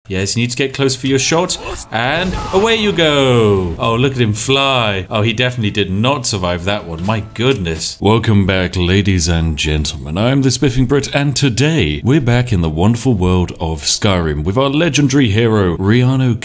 Yes, you need to get close for your shot. And away you go. Oh, look at him fly. Oh, he definitely did not survive that one. My goodness. Welcome back, ladies and gentlemen. I'm the Spiffing Brit, and today we're back in the wonderful world of Skyrim with our legendary hero, Reanu,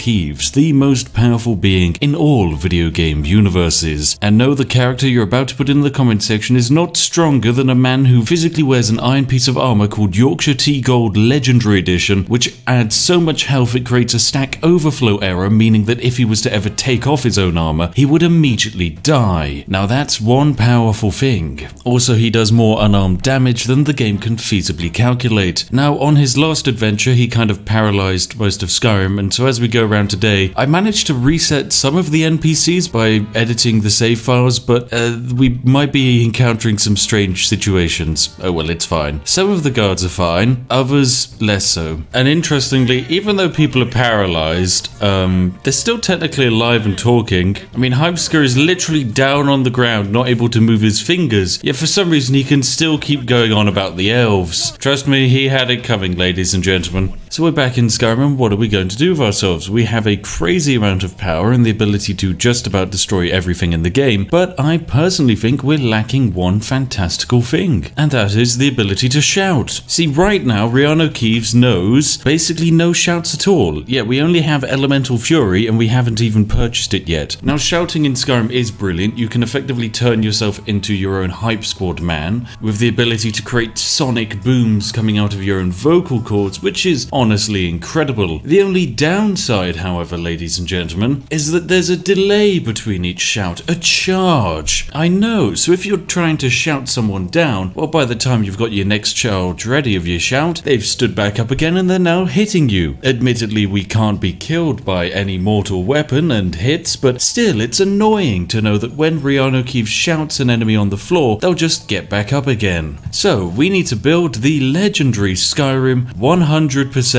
the most powerful being in all video game universes. And no, the character you're about to put in the comment section is not stronger than a man who physically wears an iron piece of armor called Yorkshire Tea Gold Legendary Edition, which adds so much health it creates a stack overflow error, meaning that if he was to ever take off his own armor, he would immediately die. Now that's one powerful thing. Also, he does more unarmed damage than the game can feasibly calculate. Now, on his last adventure, he kind of paralyzed most of Skyrim, and so as we go around today, I managed to reset some of the NPCs by editing the save files, but we might be encountering some strange situations. Oh well, it's fine. Some of the guards are fine, others less so. And interestingly, even though people are paralyzed, they're still technically alive and talking. I mean, Heimsker is literally down on the ground, not able to move his fingers, yet for some reason he can still keep going on about the elves. Trust me, he had it coming, ladies and gentlemen. So we're back in Skyrim. What are we going to do with ourselves? We have a crazy amount of power and the ability to just about destroy everything in the game, but I personally think we're lacking one fantastical thing, and that is the ability to shout. See, right now, Reanu Keeves knows basically no shouts at all, yet we only have Elemental Fury and we haven't even purchased it yet. Now, shouting in Skyrim is brilliant. You can effectively turn yourself into your own hype squad man, with the ability to create sonic booms coming out of your own vocal cords, which is honestly incredible. The only downside, however, ladies and gentlemen, is that there's a delay between each shout, a charge. I know, so if you're trying to shout someone down, well, by the time you've got your next charge ready of your shout, they've stood back up again and they're now hitting you. Admittedly, we can't be killed by any mortal weapon and hits, but still, it's annoying to know that when Reanu Keeves shouts an enemy on the floor, they'll just get back up again. So, we need to build the legendary Skyrim 100%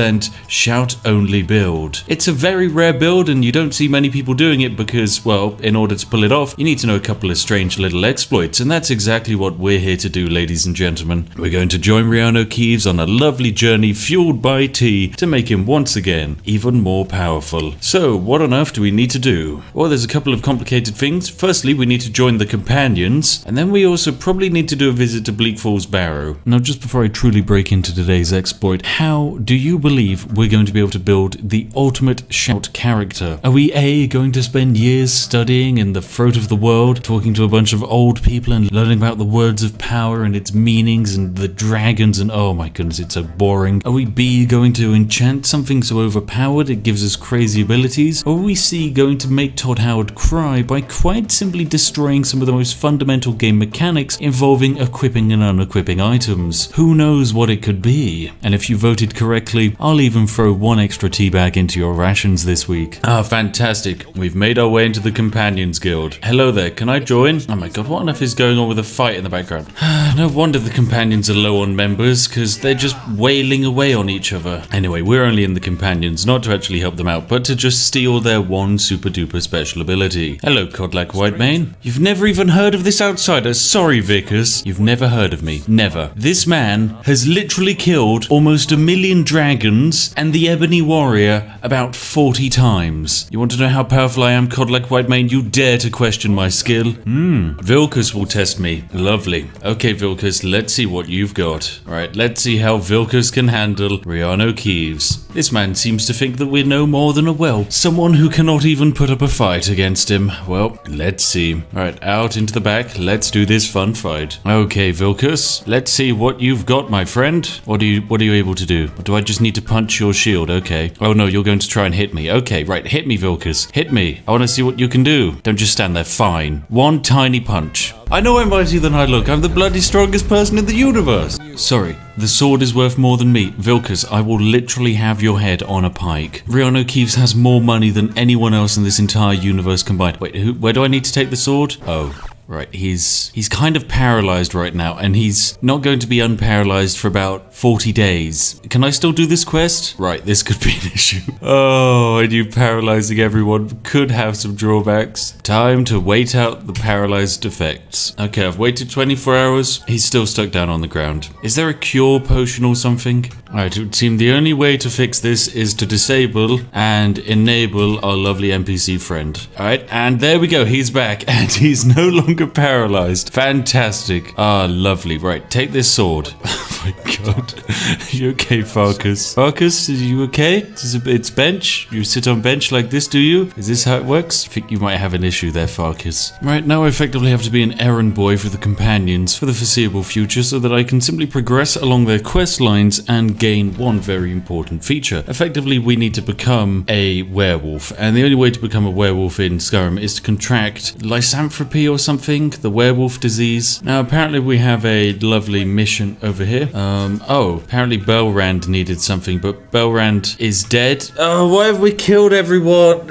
shout-only build. It's a very rare build and you don't see many people doing it because, well, in order to pull it off, you need to know a couple of strange little exploits, and that's exactly what we're here to do, ladies and gentlemen. We're going to join Reanu Keeves on a lovely journey fueled by tea to make him once again even more powerful. So, what on earth do we need to do? Well, there's a couple of complicated things. Firstly, we need to join the companions, and then we also probably need to do a visit to Bleak Falls Barrow. Now, just before I truly break into today's exploit, how do you believe we're going to be able to build the ultimate shout character? Are we A, going to spend years studying in the throat of the world, talking to a bunch of old people and learning about the words of power and its meanings and the dragons and oh my goodness, it's so boring? Are we B, going to enchant something so overpowered it gives us crazy abilities? Or are we C, going to make Todd Howard cry by quite simply destroying some of the most fundamental game mechanics involving equipping and unequipping items? Who knows what it could be? And if you voted correctly, I'll even throw one extra tea bag into your rations this week. Ah, fantastic. We've made our way into the Companions Guild. Hello there, can I join? Oh my god, what on earth is going on with a fight in the background? No wonder the Companions are low on members, because they're just wailing away on each other. Anyway, we're only in the Companions, not to actually help them out, but to just steal their one super duper special ability. Hello, Codlack Whitemane. You've never even heard of this outsider? Sorry, Vickers. You've never heard of me. Never. This man has literally killed almost 1 million dragons and the Ebony Warrior about 40 times. You want to know how powerful I am, Codlack Whitemane? You dare to question my skill? Vilkas will test me. Lovely. Okay, Vilkas, let's see what you've got. Alright, let's see how Vilkas can handle Reanu Keeves. This man seems to think that we're no more than a whelp. Someone who cannot even put up a fight against him. Well, let's see. Alright, out into the back. Let's do this fun fight. Okay, Vilkas, let's see what you've got, my friend. What are you able to do? Or do I just need to punch your shield? Okay. Oh no, you're going to try and hit me. Okay, right, hit me, Vilkas. Hit me. I want to see what you can do. Don't just stand there. Fine. One tiny punch. I know I'm mightier than I look. I'm the bloody strongest person in the universe. Sorry, the sword is worth more than me. Vilkas, I will literally have your head on a pike. Reanu Keeves has more money than anyone else in this entire universe combined. Wait, where do I need to take the sword? Oh. Right, he's kind of paralyzed right now, and he's not going to be unparalyzed for about 40 days. Can I still do this quest? Right, this could be an issue. Oh, I knew paralyzing everyone could have some drawbacks. Time to wait out the paralyzed effects. Okay, I've waited 24 hours. He's still stuck down on the ground. Is there a cure potion or something? Alright, it would seem the only way to fix this is to disable and enable our lovely NPC friend. Alright, and there we go. He's back and he's no longer paralyzed. Fantastic. Ah, lovely. Right, take this sword. Oh my god. Are you okay, Farkas? Farkas, are you okay? It's bench? You sit on bench like this, do you? Is this how it works? I think you might have an issue there, Farkas. Right, now I effectively have to be an errand boy for the companions for the foreseeable future so that I can simply progress along their quest lines and gain one very important feature. Effectively, we need to become a werewolf, and the only way to become a werewolf in Skyrim is to contract lysanthropy or something, the werewolf disease. Now, apparently we have a lovely mission over here. Oh, apparently Belrand needed something, but Belrand is dead. Oh, why have we killed everyone?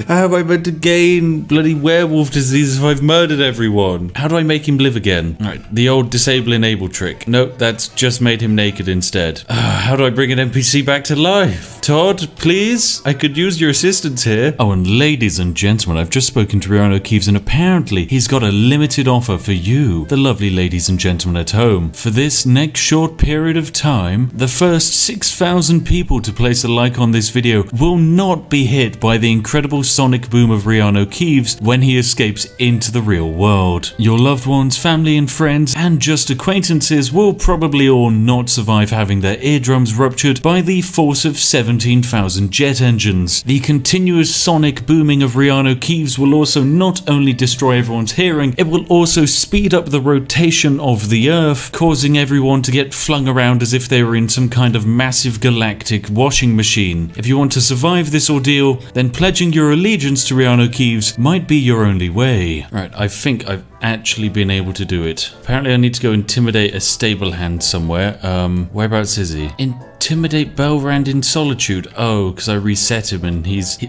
How am I meant to gain bloody werewolf disease if I've murdered everyone? How do I make him live again? Right, the old disable enable trick. Nope, that's just made him naked instead. How do I bring an NPC back to life? Todd, please? I could use your assistance here. Oh, and ladies and gentlemen, I've just spoken to Reanu, Keeves, and apparently he's got a limited offer for you, the lovely ladies and gentlemen at home. For this next short period of time, the first 6,000 people to place a like on this video will not be hit by the incredible sonic boom of Reanu Keeves when he escapes into the real world. Your loved ones, family and friends, and just acquaintances will probably all not survive having their eardrums ruptured by the force of 17,000 jet engines. The continuous sonic booming of Reanu Keeves will also not only destroy everyone's hearing, it will also speed up the rotation of the Earth, causing everyone to get flung around as if they were in some kind of massive galactic washing machine. If you want to survive this ordeal, then pledging your allegiance to Reanu Keeves might be your only way. Right, I think I've actually been able to do it. Apparently I need to go intimidate a stable hand somewhere. Whereabouts is he? Intimidate Belrand in solitude. Oh, because I reset him and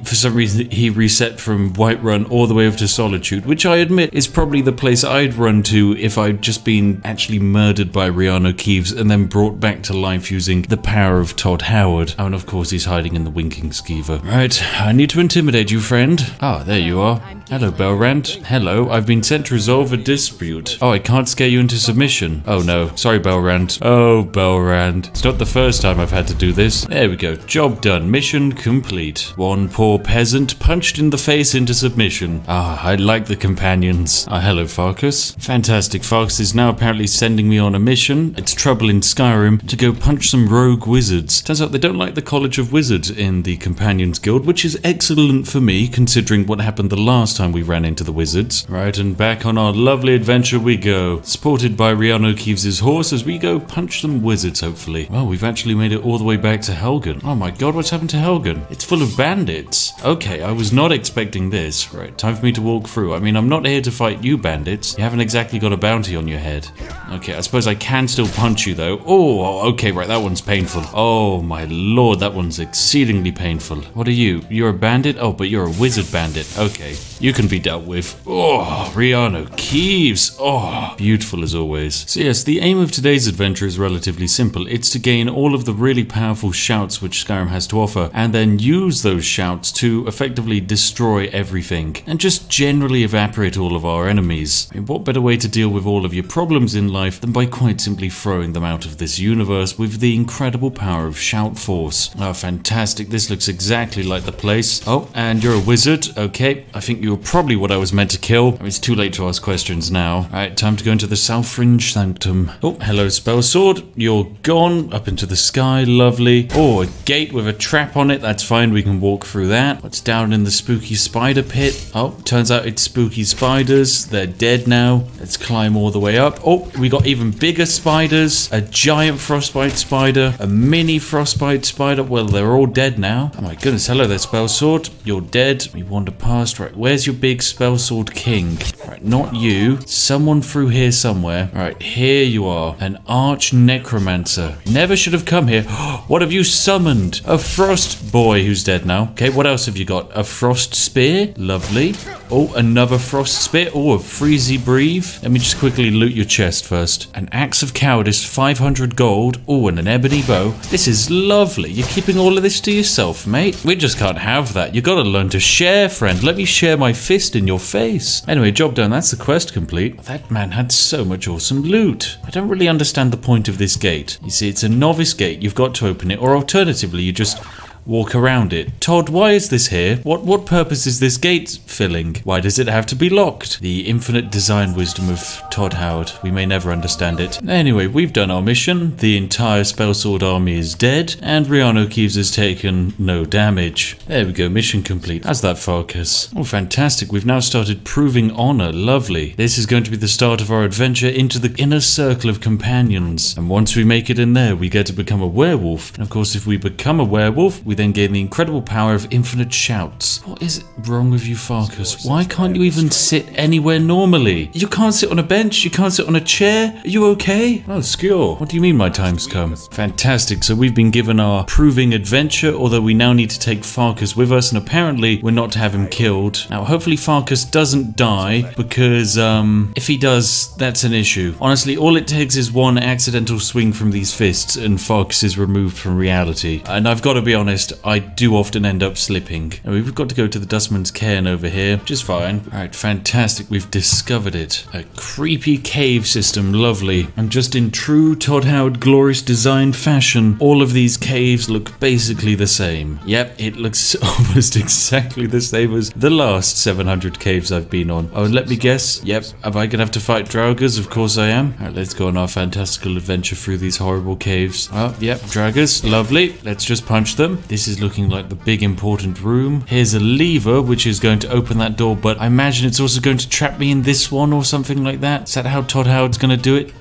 for some reason he reset from Whiterun all the way over to solitude, which I admit is probably the place I'd run to if I'd just been actually murdered by Reanu Keeves and then brought back to life using the power of Todd Howard. Oh, and of course he's hiding in the winking skeever. Right, I need to intimidate you, friend. Ah, there you are. Hello, Belrand. Hello, I've been sent to resolve a dispute. Oh, I can't scare you into submission. Oh no, sorry, Belrand. Oh, Belrand. It's not the first time I've had to do this. There we go. Job done. Mission complete. One poor peasant punched in the face into submission. Ah, I like the companions. Ah, hello, Farkas. Fantastic. Farkas is now apparently sending me on a mission. It's trouble in Skyrim to go punch some rogue wizards. Turns out they don't like the College of Wizards in the Companions Guild, which is excellent for me considering what happened the last time we ran into the wizards. Right, and back on our lovely adventure we go. Supported by Reanu Keeves' horse as we go punch some wizards, hopefully. Well, we've actually made it all the way back to Helgen. Oh my god, what's happened to Helgen? It's full of bandits. Okay, I was not expecting this. Right, time for me to walk through. I mean, I'm not here to fight you bandits. You haven't exactly got a bounty on your head. Okay, I suppose I can still punch you though. Oh, okay, right, that one's painful. Oh my lord, that one's exceedingly painful. What are you? You're a bandit? Oh, but you're a wizard bandit. Okay, you can be dealt with. Oh, Reanu Keeves. Oh, beautiful as always. So yes, the aim of today's adventure is relatively simple. It's to gain all of the really powerful shouts which Skyrim has to offer, and then use those shouts to effectively destroy everything, and just generally evaporate all of our enemies. I mean, what better way to deal with all of your problems in life than by quite simply throwing them out of this universe with the incredible power of Shout Force. Oh, fantastic. This looks exactly like the place. Oh, and you're a wizard. Okay, I think you're probably what I was meant to kill. I mean, it's too late to ask questions now. Alright, time to go into the South Fringe Sanctum. Oh, hello, spell sword. You're gone. Up into the sky. Lovely. Oh, a gate with a trap on it. That's fine. We can walk through that. What's down in the spooky spider pit? Oh, turns out it's spooky spiders. They're dead now. Let's climb all the way up. Oh, we got even bigger spiders. A giant frostbite spider. A mini frostbite spider. Well, they're all dead now. Oh my goodness. Hello there, spell sword. You're dead. We wander past. Right, where's your big spell sword king? Right, not you. Someone through here somewhere. Alright, here you are. An arch necromancer. Never should have come here. What have you summoned? A frost boy who's dead now. Okay, what else have you got? A frost spear. Lovely. Oh, another frost spear. Oh, a freezy breathe. Let me just quickly loot your chest first. An axe of cowardice, 500 gold. Oh, and an ebony bow. This is lovely. You're keeping all of this to yourself, mate. We just can't have that. You gotta learn to share, friend. Let me share my fist in your face. Anyway, job done. That's the quest complete. That man had so much awesome loot. I don't really understand the point of this gate. You see, it's a novice gate. gate. You've got to open it, or alternatively, you just walk around it. Todd, why is this here? What purpose is this gate filling? Why does it have to be locked? The infinite design wisdom of Todd Howard. We may never understand it. Anyway, we've done our mission. The entire Spellsword army is dead, and Reanu Keeves has taken no damage. There we go, mission complete. How's that, Farkas? Oh, fantastic. We've now started proving honor. Lovely. This is going to be the start of our adventure into the inner circle of companions. And once we make it in there, we get to become a werewolf. And of course, if we become a werewolf, we then gain the incredible power of infinite shouts. What is wrong with you, Farkas? Why can't you even sit anywhere normally? You can't sit on a bench, you can't sit on a chair. Are you okay? Oh, Skjor. What do you mean my time's come? Fantastic. So we've been given our proving adventure, although we now need to take Farkas with us, and apparently we're not to have him killed. Now, hopefully Farkas doesn't die, because if he does, that's an issue. Honestly, all it takes is one accidental swing from these fists, and Farkas is removed from reality. And I've got to be honest, I do often end up slipping. And we've got to go to the Dustman's Cairn over here, which is fine. Alright, fantastic. We've discovered it. A creepy cave system, lovely. And just in true Todd Howard glorious design fashion, all of these caves look basically the same. Yep, it looks almost exactly the same as the last 700 caves I've been on. Oh, and let me guess. Yep, am I gonna have to fight Draugrs? Of course I am. Alright, let's go on our fantastical adventure through these horrible caves. Oh, yep, Draugrs, lovely. Let's just punch them. This is looking like the big important room. Here's a lever which is going to open that door, but I imagine it's also going to trap me in this one or something like that. Is that how Todd Howard's going to do it?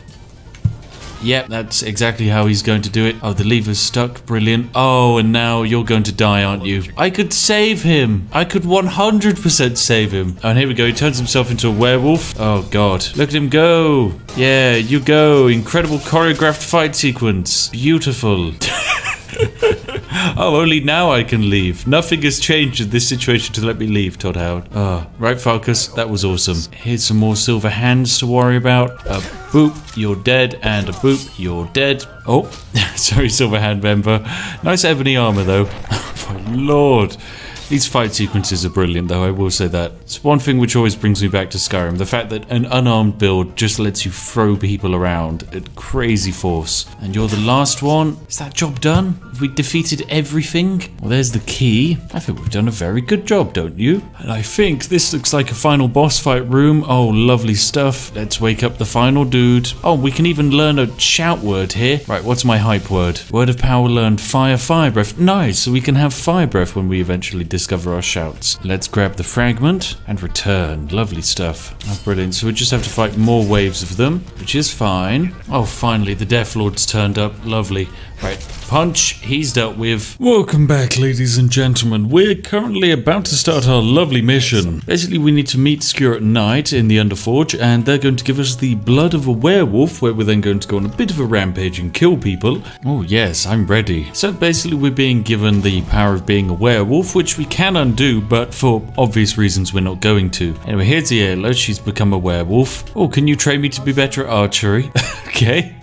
Yep, that's exactly how he's going to do it. Oh, the lever's stuck. Brilliant. Oh, and now you're going to die, aren't you? I could save him. I could 100% save him. Oh, and here we go. He turns himself into a werewolf. Oh, God. Look at him go. Yeah, you go. Incredible choreographed fight sequence. Beautiful. Oh, only now I can leave. Nothing has changed in this situation to let me leave, Todd Howard. Oh, right, Farkas, that was awesome. Here's some more silver hands to worry about. A boop, you're dead, and a boop, you're dead. Oh, sorry, silver hand member. Nice ebony armor, though. Oh, my lord. These fight sequences are brilliant, though, I will say that. It's one thing which always brings me back to Skyrim, the fact that an unarmed build just lets you throw people around at crazy force. And you're the last one? Is that job done? Have we defeated everything? Well, there's the key. I think we've done a very good job, don't you? And I think this looks like a final boss fight room. Oh, lovely stuff. Let's wake up the final dude. Oh, we can even learn a shout word here. Right, what's my hype word? Word of power learned fire breath. Nice, so we can have fire breath when we eventually discover our shouts. Let's grab the fragment and return. Lovely stuff. Oh, brilliant. So we just have to fight more waves of them, which is fine. Oh, finally, the Death Lord's turned up. Lovely. Right, punch, he's dealt with. Welcome back, ladies and gentlemen. We're currently about to start our lovely mission. Basically, we need to meet Skjor at night in the Underforge, and they're going to give us the blood of a werewolf, where we're then going to go on a bit of a rampage and kill people. Oh yes, I'm ready. So basically, we're being given the power of being a werewolf, which we can undo, but for obvious reasons, we're not going to. Anyway, here's Iela. She's become a werewolf. Oh, can you train me to be better at archery? Okay.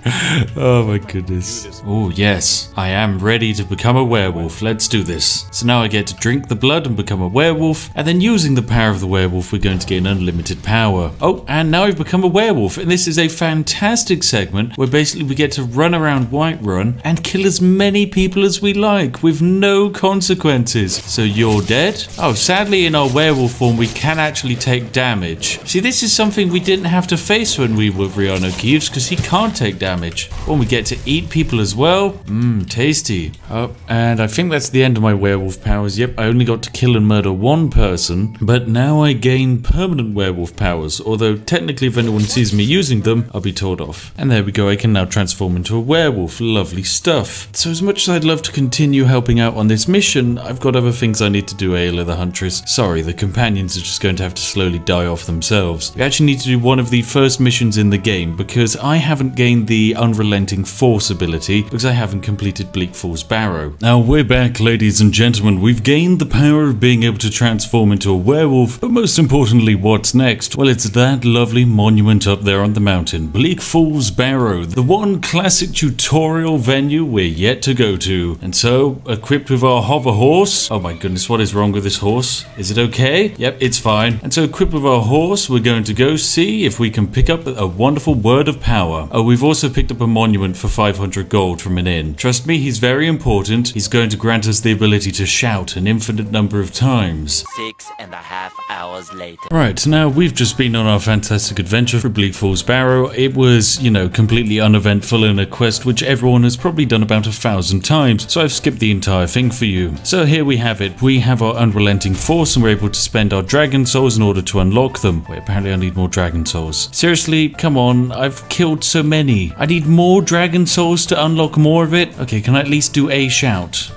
Oh my goodness. Oh yes, I am ready to become a werewolf. Let's do this. So now I get to drink the blood and become a werewolf, and then using the power of the werewolf, we're going to gain unlimited power. Oh, and now I've become a werewolf, and this is a fantastic segment where basically we get to run around Whiterun and kill as many people as we like with no consequences. So you're dead? Oh, sadly in our werewolf form we can actually take damage. See, this is something we didn't have to face when we were Reanu Keeves, because he can't take damage. Oh, we get to eat people as well. Mmm, tasty. Oh, and I think that's the end of my werewolf powers. Yep, I only got to kill and murder one person, but now I gain permanent werewolf powers, although technically if anyone sees me using them, I'll be told off. And there we go, I can now transform into a werewolf. Lovely stuff. So as much as I'd love to continue helping out on this mission, I've got other things I need to do, Ayla the Huntress. Sorry, the companions are just going to have to slowly die off themselves. We actually need to do one of the first missions in the game, because I haven't gained the Unrelenting Force ability, because I haven't completed Bleak Falls Barrow. Now we're back, ladies and gentlemen. We've gained the power of being able to transform into a werewolf, but most importantly, what's next? Well, it's that lovely monument up there on the mountain, Bleak Falls Barrow, the one classic tutorial venue we're yet to go to. And so, equipped with our hover horse, oh my goodness, goodness, what is wrong with this horse? Is it okay? Yep, it's fine. And so equipped with our horse, we're going to go see if we can pick up a wonderful word of power. Oh, we've also picked up a monument for 500 gold from an inn. Trust me, he's very important. He's going to grant us the ability to shout an infinite number of times. 6.5 hours later. Right, now we've just been on our fantastic adventure for Bleak Falls Barrow. It was, you know, completely uneventful in a quest which everyone has probably done about 1,000 times, so I've skipped the entire thing for you. So here we have it. We have our unrelenting force and we're able to spend our dragon souls in order to unlock them. Wait, apparently I need more dragon souls. Seriously, come on, I've killed so many. I need more dragon souls to unlock more of it? Okay, can I at least do a shout?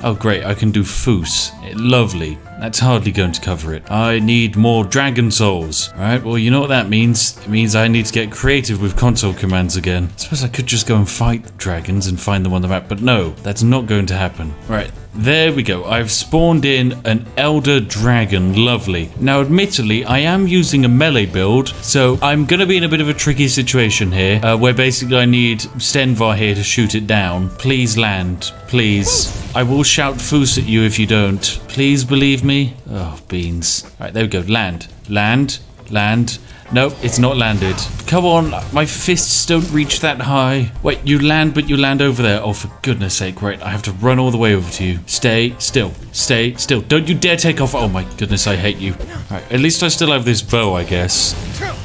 Oh great, I can do foos. Lovely. That's hardly going to cover it. I need more dragon souls. Alright, well you know what that means. It means I need to get creative with console commands again. I suppose I could just go and fight dragons and find them on the map, but no, that's not going to happen. Right, there we go. I've spawned in an elder dragon. Lovely. Now admittedly, I am using a melee build, so I'm going to be in a bit of a tricky situation here, where basically I need Stenvar here to shoot it down. Please land. Please. I will shout foos at you if you don't. Please believe me. Oh, beans. Alright, there we go. Land. Land. Land. Nope, it's not landed. Come on, my fists don't reach that high. Wait, you land, but you land over there. Oh, for goodness sake. Right, I have to run all the way over to you. Stay still. Stay still. Don't you dare take off. Oh my goodness, I hate you. Alright, at least I still have this bow, I guess.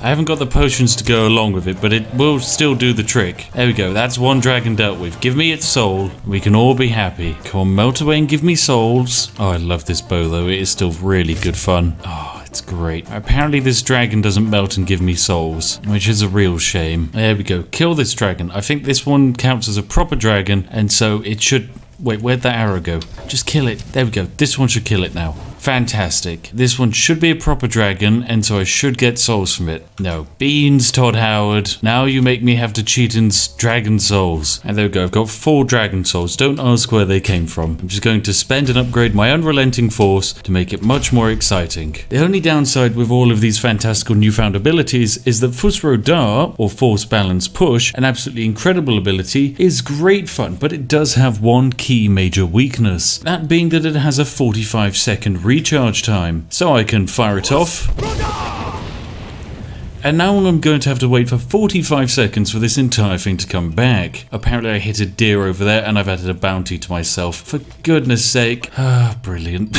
I haven't got the potions to go along with it, but it will still do the trick. There we go. That's one dragon dealt with. Give me its soul. We can all be happy. Come on, melt away and give me souls. Oh, I love this bow, though. It is still really good fun. Oh. It's great. Apparently this dragon doesn't melt and give me souls, which is a real shame. There we go. Kill this dragon. I think this one counts as a proper dragon, and so it should... Wait, where'd that arrow go? Just kill it. There we go. This one should kill it now. Fantastic. This one should be a proper dragon, and so I should get souls from it. No. Beans, Todd Howard. Now you make me have to cheat in dragon souls. And there we go. I've got 4 dragon souls. Don't ask where they came from. I'm just going to spend and upgrade my unrelenting force to make it much more exciting. The only downside with all of these fantastical newfound abilities is that Fusro Dar, or Force Balance Push, an absolutely incredible ability, is great fun, but it does have one key major weakness. That being that it has a 45-second recharge time, so I can fire it off. And now I'm going to have to wait for 45 seconds for this entire thing to come back. Apparently I hit a deer over there and I've added a bounty to myself. For goodness sake. Ah, brilliant.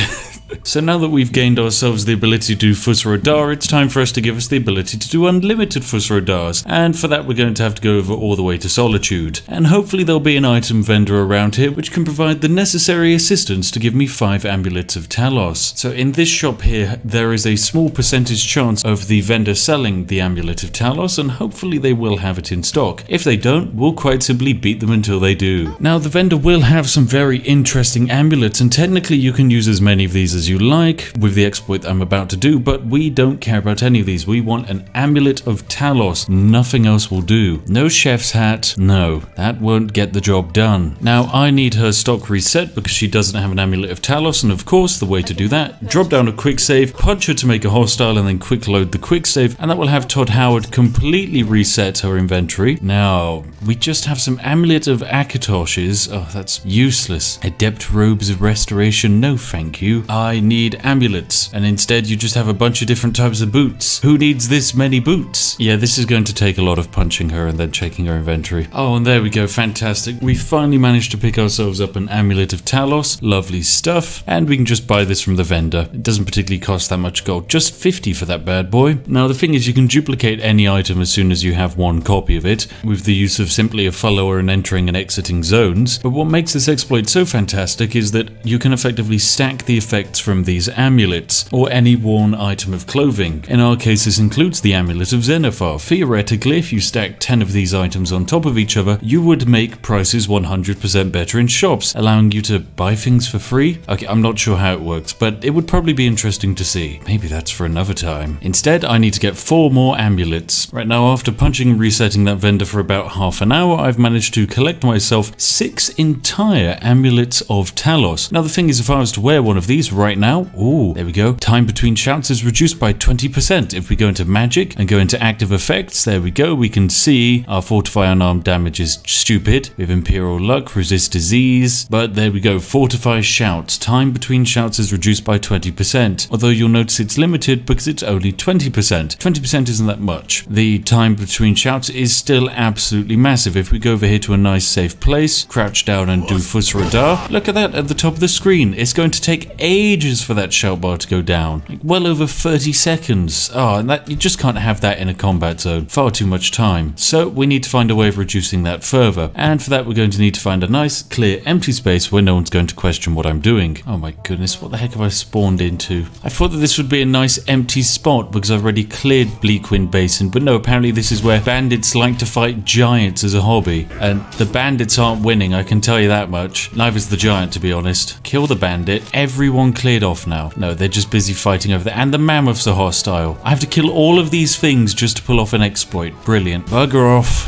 So now that we've gained ourselves the ability to do Fusro Dar, it's time for us to give us the ability to do unlimited Fusro Dars, and for that we're going to have to go over all the way to Solitude. And hopefully there'll be an item vendor around here which can provide the necessary assistance to give me 5 amulets of Talos. So in this shop here, there is a small percentage chance of the vendor selling the amulet of Talos, and hopefully they will have it in stock. If they don't, we'll quite simply beat them until they do. Now the vendor will have some very interesting amulets, and technically you can use as many of these as you like with the exploit I'm about to do, but we don't care about any of these. We want an amulet of Talos. Nothing else will do. No chef's hat. No, that won't get the job done. Now I need her stock reset because she doesn't have an amulet of Talos, and of course the way to do that, drop down a quick save, punch her to make a hostile, and then quick load the quick save, and that will have Todd Howard completely reset her inventory. Now we just have some amulet of Akatosh's. Oh, that's useless. Adept robes of restoration. No thank you. I need amulets, and instead you just have a bunch of different types of boots. Who needs this many boots? Yeah, this is going to take a lot of punching her and then checking her inventory. Oh, and there we go. Fantastic. We finally managed to pick ourselves up an amulet of Talos. Lovely stuff. And we can just buy this from the vendor. It doesn't particularly cost that much gold. Just 50 for that bad boy. Now the thing is, you can duplicate any item as soon as you have one copy of it, with the use of simply a follower and entering and exiting zones. But what makes this exploit so fantastic is that you can effectively stack the effects from these amulets, or any worn item of clothing. In our case, this includes the amulet of ZENITHAR. Theoretically, if you stack 10 of these items on top of each other, you would make prices 100% better in shops, allowing you to buy things for free. Okay, I'm not sure how it works, but it would probably be interesting to see. Maybe that's for another time. Instead, I need to get 4 more amulets. Right now, after punching and resetting that vendor for about half an hour, I've managed to collect myself 6 entire amulets of Talos. Now the thing is, if I was to wear one of these right right now. Ooh, there we go. Time between shouts is reduced by 20%. If we go into magic and go into active effects, there we go. We can see our fortify unarmed damage is stupid. We have imperial luck, resist disease, but there we go. Fortify shouts. Time between shouts is reduced by 20%. Although you'll notice it's limited because it's only 20%. 20% isn't that much. The time between shouts is still absolutely massive. If we go over here to a nice safe place, crouch down and do Fusradar, look at that at the top of the screen. It's going to take ages for that shout bar to go down. Like well over 30 seconds. Oh, and that you just can't have that in a combat zone. Far too much time. So we need to find a way of reducing that further. And for that we're going to need to find a nice, clear, empty space where no one's going to question what I'm doing. Oh my goodness, what the heck have I spawned into? I thought that this would be a nice empty spot because I've already cleared Bleakwind Basin, but no, apparently this is where bandits like to fight giants as a hobby. And the bandits aren't winning, I can tell you that much. Neither's the giant, to be honest. Kill the bandit. Everyone cleared off now. No, they're just busy fighting over there. And the mammoths are hostile. I have to kill all of these things just to pull off an exploit. Brilliant. Bugger off.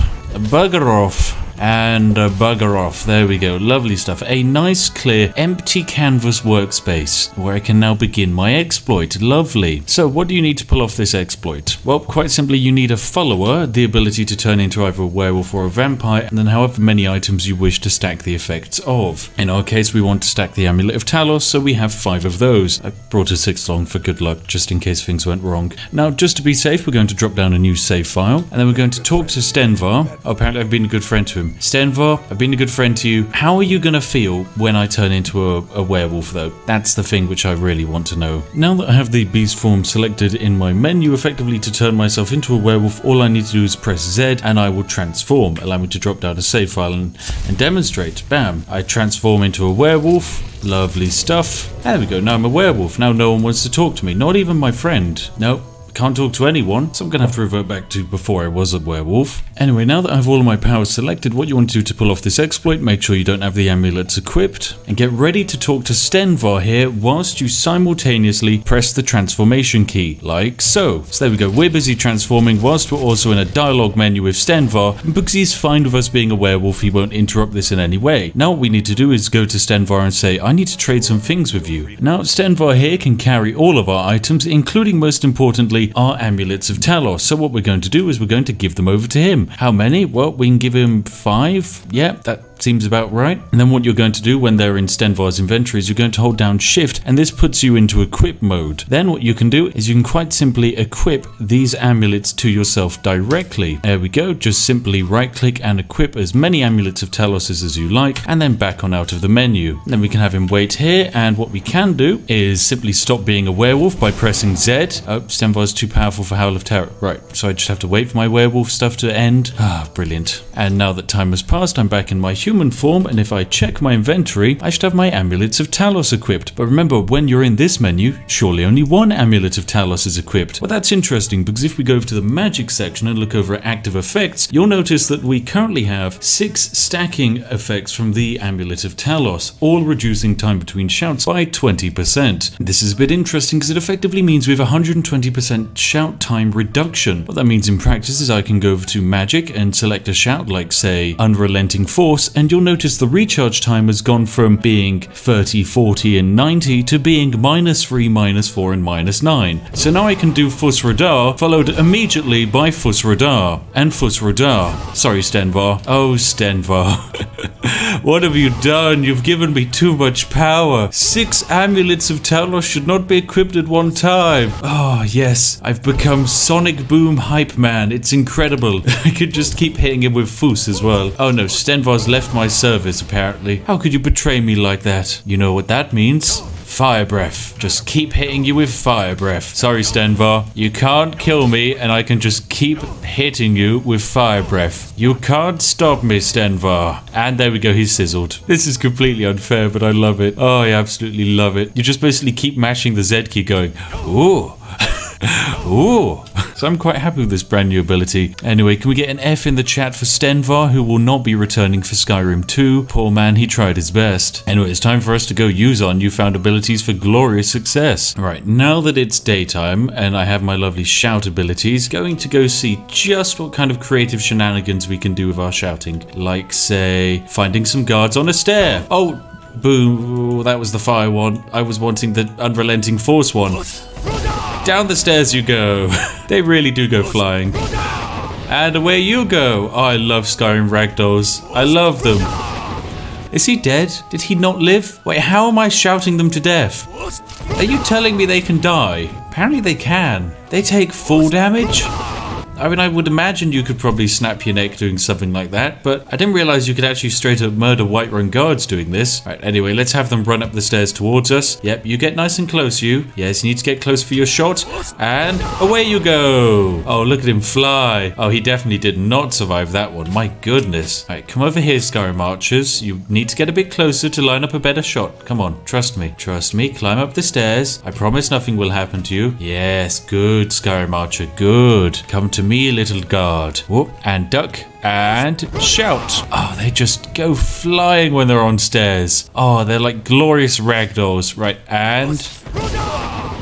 Bugger off. And bugger off. There we go. Lovely stuff. A nice, clear, empty canvas workspace where I can now begin my exploit. Lovely. So what do you need to pull off this exploit? Well, quite simply, you need a follower, the ability to turn into either a werewolf or a vampire, and then however many items you wish to stack the effects of. In our case, we want to stack the Amulet of Talos, so we have 5 of those. I brought a 6th along for good luck, just in case things went wrong. Now, just to be safe, we're going to drop down a new save file, and then we're going to talk to Stenvar. Oh, apparently I've been a good friend to him. Stenvar, I've been a good friend to you. How are you going to feel when I turn into a werewolf, though? That's the thing which I really want to know. Now that I have the beast form selected in my menu, effectively to turn myself into a werewolf, all I need to do is press Z and I will transform. Allow me to drop down a save file and demonstrate. Bam. I transform into a werewolf. Lovely stuff. There we go. Now I'm a werewolf. Now no one wants to talk to me. Not even my friend. No. Can't talk to anyone, so I'm gonna have to revert back to before I was a werewolf. Anyway, now that I have all of my powers selected, what you want to do to pull off this exploit, make sure you don't have the amulets equipped, and get ready to talk to Stenvar here whilst you simultaneously press the transformation key, like so. So there we go, we're busy transforming whilst we're also in a dialogue menu with Stenvar, and because he's fine with us being a werewolf, he won't interrupt this in any way. Now what we need to do is go to Stenvar and say, I need to trade some things with you. Now Stenvar here can carry all of our items, including most importantly, our amulets of Talos. So what we're going to do is we're going to give them over to him. How many? Well, we can give him 5. Yeah, that seems about right. And then what you're going to do when they're in Stenvar's inventory is you're going to hold down shift and this puts you into equip mode. Then what you can do is you can quite simply equip these amulets to yourself directly. There we go. Just simply right click and equip as many amulets of Talos as you like and then back on out of the menu. And then we can have him wait here, and what we can do is simply stop being a werewolf by pressing Z. Oh, Stenvar's too powerful for Howl of Terror. Right, so I just have to wait for my werewolf stuff to end. Ah, brilliant. And now that time has passed, I'm back in my human form, and if I check my inventory, I should have my amulets of Talos equipped. But remember, when you're in this menu, surely only one amulet of Talos is equipped. Well, that's interesting, because if we go over to the magic section and look over at active effects, you'll notice that we currently have 6 stacking effects from the amulet of Talos, all reducing time between shouts by 20%. This is a bit interesting because it effectively means we have 120% shout time reduction. What that means in practice is I can go over to magic and select a shout like, say, Unrelenting Force, and you'll notice the recharge time has gone from being 30, 40, and 90 to being -3, -4, and -9. So now I can do Fusradar, followed immediately by Fusradar, and Fusradar. Sorry, Stenvar. Oh, Stenvar. What have you done? You've given me too much power. 6 amulets of Talos should not be equipped at one time. Oh, yes. I've become Sonic Boom Hype Man. It's incredible. I could just keep hitting him with Fus as well. Oh no, Stenvar's left my service apparently. How could you betray me like that? You know what that means? Fire breath. Just keep hitting you with fire breath. Sorry, Stenvar. You can't kill me and I can just keep hitting you with fire breath. You can't stop me, Stenvar. And there we go, he's sizzled. This is completely unfair, but I love it. Oh, I absolutely love it. You just basically keep mashing the Z key going, ooh. Ooh. So I'm quite happy with this brand new ability. Anyway, can we get an F in the chat for Stenvar, who will not be returning for Skyrim 2? Poor man, he tried his best. Anyway, it's time for us to go use our newfound abilities for glorious success. Alright, now that it's daytime and I have my lovely shout abilities, going to go see just what kind of creative shenanigans we can do with our shouting. Like, say, finding some guards on a stair. Oh, Boom. Ooh, that was the fire one. I was wanting the unrelenting force one. Down the stairs you go. They really do go flying. And away you go. Oh, I love Skyrim ragdolls. I love them. Is he dead? Did he not live? Wait, how am I shouting them to death? Are you telling me they can die? Apparently they can. They take full damage? I mean, I would imagine you could probably snap your neck doing something like that, but I didn't realize you could actually straight up murder Whiterun guards doing this. Right, anyway, let's have them run up the stairs towards us. Yep, you get nice and close, you. Yes, you need to get close for your shot. And away you go. Oh, look at him fly. Oh, he definitely did not survive that one. My goodness. All right, come over here, Skyrim archers. You need to get a bit closer to line up a better shot. Come on, trust me. Trust me. Climb up the stairs. I promise nothing will happen to you. Yes, good, Skyrim archer. Good. Come to me, little guard. Whoop, and duck, and shout. Oh, they just go flying when they're on stairs. Oh, they're like glorious ragdolls. Right, and...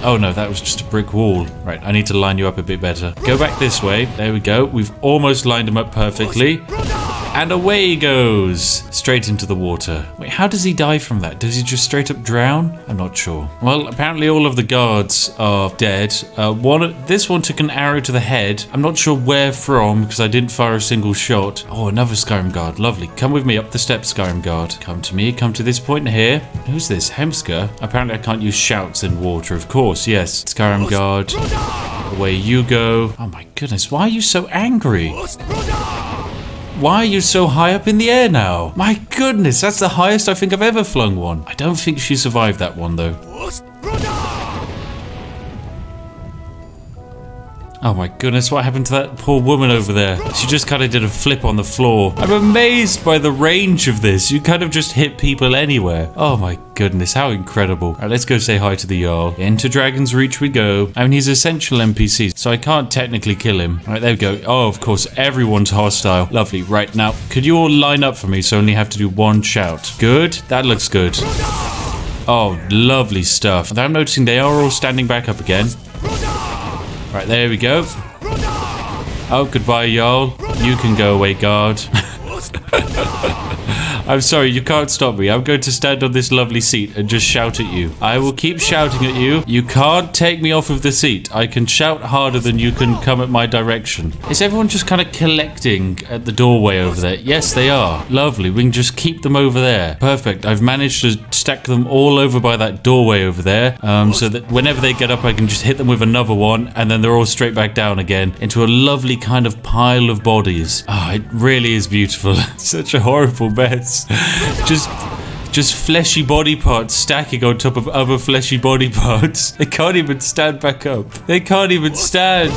oh no, that was just a brick wall. Right, I need to line you up a bit better. Go back this way. There we go. We've almost lined him up perfectly. And away he goes, straight into the water. Wait, how does he die from that? Does he just straight up drown? I'm not sure. Well, apparently all of the guards are dead. This one took an arrow to the head. I'm not sure where from, because I didn't fire a single shot. Oh, another Skyrim guard. Lovely. Come with me up the steps, Skyrim guard. Come to me. Come to this point here. Who's this? Hemsker? Apparently I can't use shouts in water, of course. Yes. Skyrim guard. Away you go. Oh my goodness. Why are you so angry? Why are you so high up in the air now? My goodness, that's the highest I think I've ever flung one. I don't think she survived that one though. Oh my goodness, what happened to that poor woman over there? She just kind of did a flip on the floor. I'm amazed by the range of this. You kind of just hit people anywhere. Oh my goodness, how incredible. All right, let's go say hi to the Jarl. Into Dragon's Reach we go. I mean, he's essential NPC, so I can't technically kill him. All right, there we go. Oh, of course, everyone's hostile. Lovely. Right, now, could you all line up for me so I only have to do one shout? Good? That looks good. Oh, lovely stuff. And I'm noticing they are all standing back up again. Right, there we go. Oh, goodbye, Jarl. You can go away, guard. I'm sorry, you can't stop me. I'm going to stand on this lovely seat and just shout at you. I will keep shouting at you. You can't take me off of the seat. I can shout harder than you can come at my direction. Is everyone just kind of collecting at the doorway over there? Yes, they are. Lovely. We can just keep them over there. Perfect. I've managed to stack them all over by that doorway over there, so that whenever they get up, I can just hit them with another one, and then they're all straight back down again into a lovely kind of pile of bodies. Oh, it really is beautiful. Such a horrible mess. Just fleshy body parts stacking on top of other fleshy body parts. They can't even stand back up. They can't even stand.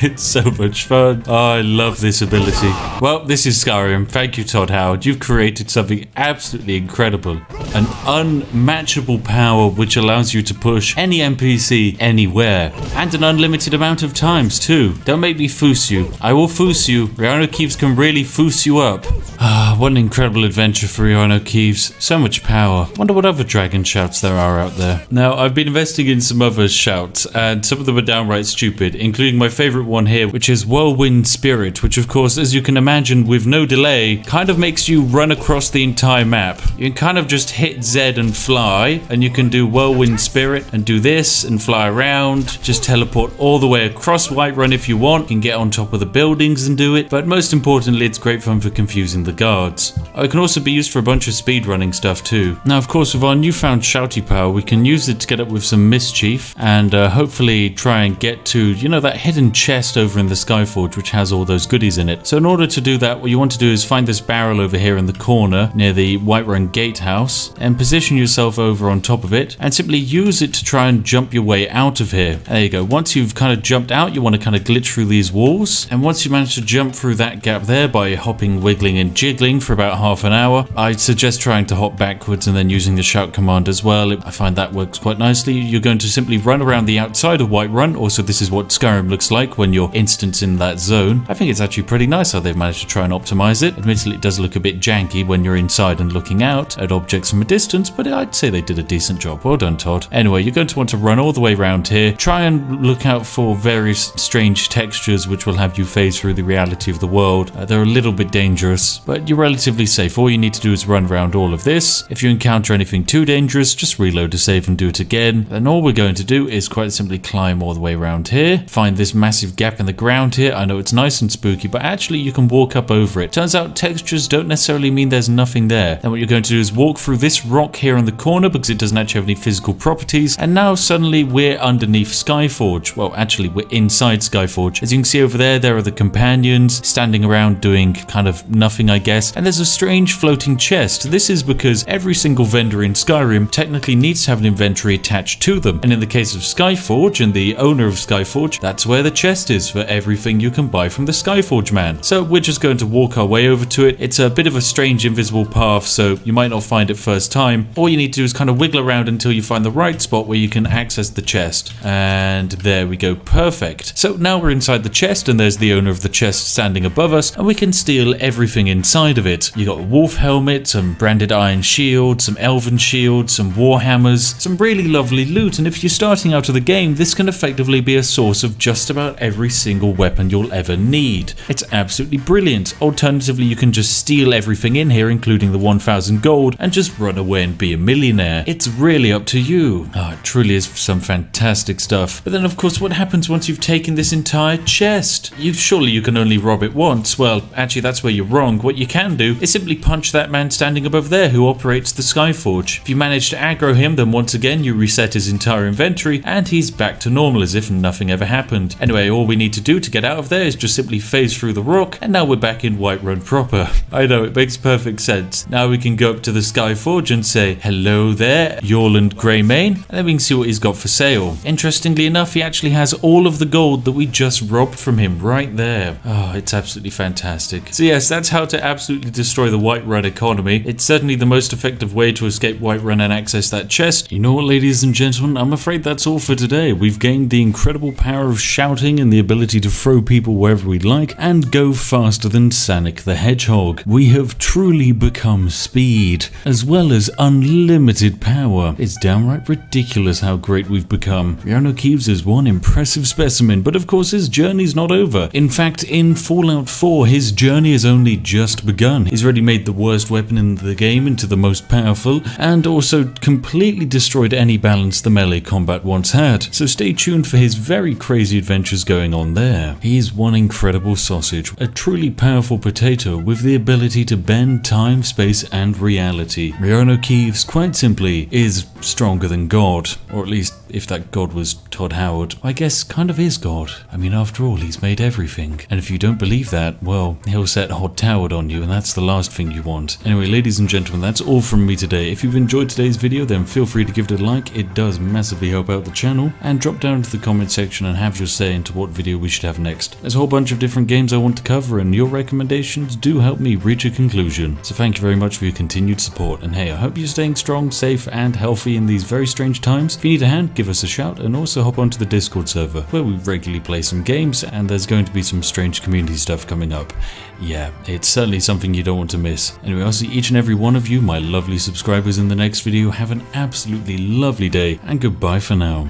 It's so much fun. Oh, I love this ability. Well, this is Skyrim. Thank you, Todd Howard. You've created something absolutely incredible. An unmatchable power which allows you to push any NPC anywhere. And an unlimited amount of times, too. Don't make me foos you. I will foos you. Reanu Keeves can really foos you up. Ah, what an incredible adventure for Reanu Keeves. So much power. Wonder what other dragon shouts there are out there. Now, I've been investing in some other shouts, and some of them are downright stupid, including my favorite one here, which is Whirlwind Spirit, which of course, as you can imagine, with no delay, kind of makes you run across the entire map. You can kind of just hit Z and fly, and you can do Whirlwind Spirit and do this and fly around, just teleport all the way across Whiterun if you want. You can get on top of the buildings and do it, but most importantly, it's great fun for confusing the guards. It can also be used for a bunch of speedrunning stuff too. Now, of course, with our newfound shouty power, we can use it to get up with some mischief and hopefully try and get to, you know, that hidden chest over in the Skyforge which has all those goodies in it. So in order to do that, what you want to do is find this barrel over here in the corner near the Whiterun gatehouse and position yourself over on top of it and simply use it to try and jump your way out of here. There you go. Once you've kind of jumped out, you want to kind of glitch through these walls, and once you manage to jump through that gap there by hopping, wiggling and jiggling for about half an hour, I'd suggest trying to hop backwards and then using the shout command as well. I find that works quite nicely. You're going to simply run around the outside of Whiterun. Also, this is what Skyrim looks like when you're instanced in that zone. I think it's actually pretty nice how they've managed to try and optimize it. Admittedly, it does look a bit janky when you're inside and looking out at objects from a distance, but I'd say they did a decent job. Well done, Todd. Anyway, you're going to want to run all the way around here. Try and look out for various strange textures which will have you phase through the reality of the world. They're a little bit dangerous, but you're relatively safe. All you need to do is run around all of this. If you encounter anything too dangerous, just reload to save and do it again. Then all we're going to do is quite simply climb all the way around here. Find this massive gap in the ground here. I know it's nice and spooky, but actually you can walk up over it. Turns out textures don't necessarily mean there's nothing there. Then what you're going to do is walk through this rock here on the corner because it doesn't actually have any physical properties. And now suddenly we're underneath Skyforge. Well, actually we're inside Skyforge. As you can see over there, there are the companions standing around doing kind of nothing, I guess. And there's a strange floating chest. This is because every single vendor in Skyrim technically needs to have an inventory attached to them. And in the case of Skyforge and the owner of Skyforge, that's where the chest is for everything you can buy from the Skyforge man. So we're just going to walk our way over to it. It's a bit of a strange invisible path, so you might not find it first time. All you need to do is kind of wiggle around until you find the right spot where you can access the chest. And there we go, perfect. So now we're inside the chest and there's the owner of the chest standing above us and we can steal everything inside of it. You got a wolf helmet, some branded iron shield, some elven shield, some warhammers, some really lovely loot, and if you're starting out of the game, this can effectively be a source of just about every single weapon you'll ever need. It's absolutely brilliant. Alternatively, you can just steal everything in here, including the 1000 gold, and just run away and be a millionaire. It's really up to you. Oh, it truly is some fantastic stuff. But then of course, what happens once you've taken this entire chest? Surely you can only rob it once. Well, actually that's where you're wrong. What you can do is simply punch that man standing above there who operates the Skyforge. If you manage to aggro him, then once again you reset his entire inventory and he's back to normal as if nothing ever happened. Anyway, all we need to do to get out of there is just simply phase through the rock, and now we're back in Whiterun proper. I know, it makes perfect sense. Now we can go up to the Skyforge and say, hello there, Yorland Greymane, and then we can see what he's got for sale. Interestingly enough, he actually has all of the gold that we just robbed from him right there. Oh, it's absolutely fantastic. So yes, that's how to absolutely destroy the Whiterun economy. It's certainly the most effective way to escape Whiterun and access that chest. You know what, ladies and gentlemen, I'm afraid that's all for today. We've gained the incredible power of shouting and the ability to throw people wherever we like and go faster than Sonic the Hedgehog. We have truly become speed, as well as unlimited power. It's downright ridiculous how great we've become. Reanu Keeves is one impressive specimen, but of course his journey's not over. In fact, in Fallout 4, his journey has only just begun. He's already made the worst weapon in the game into the most powerful, and also completely destroyed any balance the melee combat once had. So stay tuned for his very crazy adventures going on there. He's one incredible sausage, a truly powerful potato with the ability to bend time, space, and reality. Reanu Keeves, quite simply, is stronger than God, or at least if that God was Todd Howard, I guess kind of is God. I mean, after all, he's made everything. And if you don't believe that, well, he'll set Hot Towered on you, and that's the last thing you want. Anyway, ladies and gentlemen, that's all from me today. If you've enjoyed today's video, then feel free to give it a like. It does massively help out the channel. And drop down into the comment section and have your say into what video we should have next. There's a whole bunch of different games I want to cover, and your recommendations do help me reach a conclusion. So thank you very much for your continued support. And hey, I hope you're staying strong, safe, and healthy in these very strange times. If you need a hand, give us a shout, and also hop onto the Discord server, where we regularly play some games, and there's going to be some strange community stuff coming up. Yeah, it's certainly something you don't want to miss. Anyway, I'll see each and every one of you, my lovely subscribers, in the next video. Have an absolutely lovely day, and goodbye for now.